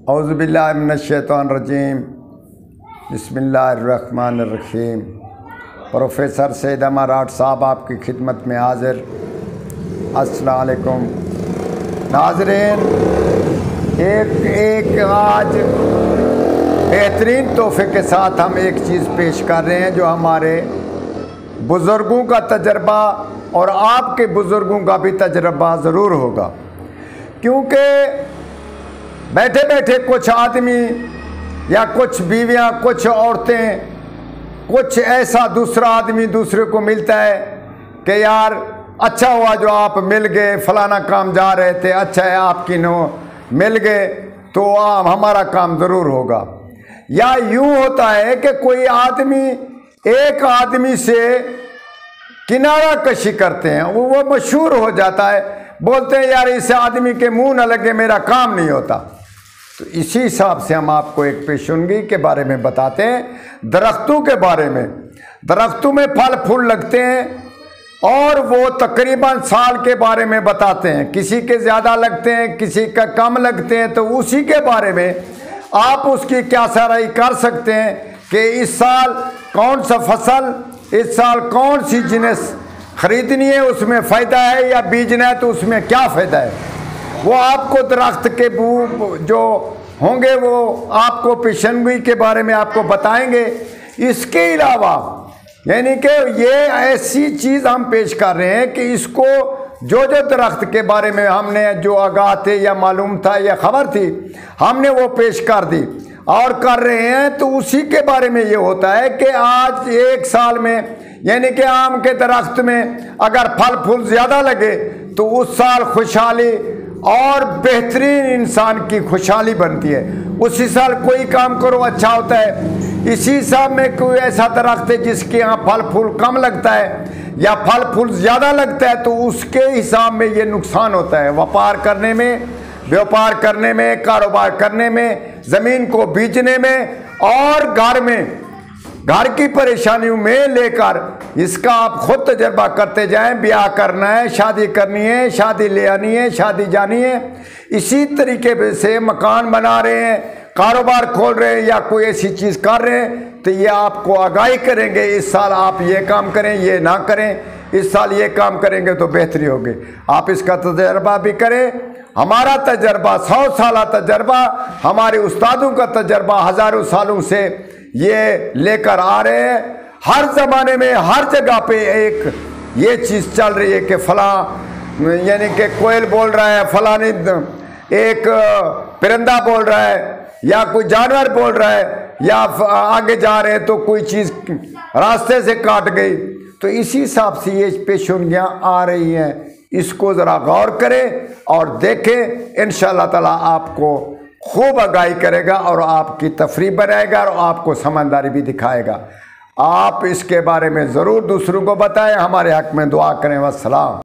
औज़ुबिल्लाहि मिनश्शैतानिर्रजीम बिस्मिल्लाहिर्रहमानिर्रहीम। प्रोफेसर सैयद अमराट साहब आपकी खिदमत में हाजिर। अस्सलाम वालेकुम नाज़रीन, एक आज बेहतरीन तोहफे के साथ हम एक चीज़ पेश कर रहे हैं जो हमारे बुज़ुर्गों का तजर्बा और आपके बुज़ुर्गों का भी तजर्बा ज़रूर होगा, क्योंकि बैठे बैठे कुछ आदमी या कुछ बीवियां, कुछ औरतें, कुछ ऐसा दूसरा आदमी दूसरे को मिलता है कि यार अच्छा हुआ जो आप मिल गए, फलाना काम जा रहे थे, अच्छा है आपकी नो मिल गए तो हमारा काम ज़रूर होगा। या यूँ होता है कि कोई आदमी एक आदमी से किनारा कशी करते हैं, वो मशहूर हो जाता है, बोलते हैं यार इस आदमी के मुंह न लगे मेरा काम नहीं होता। तो इसी हिसाब से हम आपको एक पेशुनगी के बारे में बताते हैं, दरख्तों के बारे में। दरख्तों में फल फूल लगते हैं और वो तकरीबन साल के बारे में बताते हैं, किसी के ज़्यादा लगते हैं, किसी का कम लगते हैं। तो उसी के बारे में आप उसकी क्या सराही कर सकते हैं कि इस साल कौन सा फसल, इस साल कौन सी जिन्स खरीदनी है, उसमें फ़ायदा है या बीजना है तो उसमें क्या फ़ायदा है। वो आपको दरख्त के जो होंगे वो आपको पेशेंगी के बारे में आपको बताएंगे। इसके अलावा यानी कि ये ऐसी चीज़ हम पेश कर रहे हैं कि इसको जो दरख्त के बारे में हमने जो आगाह थे या मालूम था या ख़बर थी, हमने वो पेश कर दी और कर रहे हैं। तो उसी के बारे में ये होता है कि आज एक साल में यानी कि आम के दरख्त में अगर फल फूल ज़्यादा लगे तो उस साल खुशहाली और बेहतरीन इंसान की खुशहाली बनती है। उसी साल कोई काम करो अच्छा होता है। इसी हिसाब में कोई ऐसा दरख्त है जिसके यहाँ फल फूल कम लगता है या फल फूल ज़्यादा लगता है तो उसके हिसाब में ये नुकसान होता है। व्यापार करने में, कारोबार करने में, ज़मीन को बेचने में और घर की परेशानियों में लेकर इसका आप खुद तजर्बा करते जाएं। ब्याह करना है, शादी करनी है, शादी ले आनी है, शादी जानी है। इसी तरीके से मकान बना रहे हैं, कारोबार खोल रहे हैं या कोई ऐसी चीज़ कर रहे हैं तो ये आपको आगाही करेंगे, इस साल आप ये काम करें, ये ना करें, इस साल ये काम करेंगे तो बेहतरी होगी। आप इसका तजर्बा भी करें। हमारा तजर्बा 100 साल तजर्बा, हमारे उस्तादों का तजर्बा हज़ारों सालों से ये लेकर आ रहे हैं। हर ज़माने में हर जगह पे एक ये चीज़ चल रही है कि फलां यानी कि कोयल बोल रहा है, फलानी एक परिंदा बोल रहा है या कोई जानवर बोल रहा है या आगे जा रहे हैं तो कोई चीज़ रास्ते से काट गई। तो इसी हिसाब से ये पेशुनगियाँ आ रही हैं। इसको ज़रा गौर करें और देखें, इंशाअल्लाह ताला आपको खूब आगाही करेगा और आपकी तफरीह बनाएगा और आपको समझदारी भी दिखाएगा। आप इसके बारे में ज़रूर दूसरों को बताएं। हमारे हक़ में दुआ करें। वस्सलाम।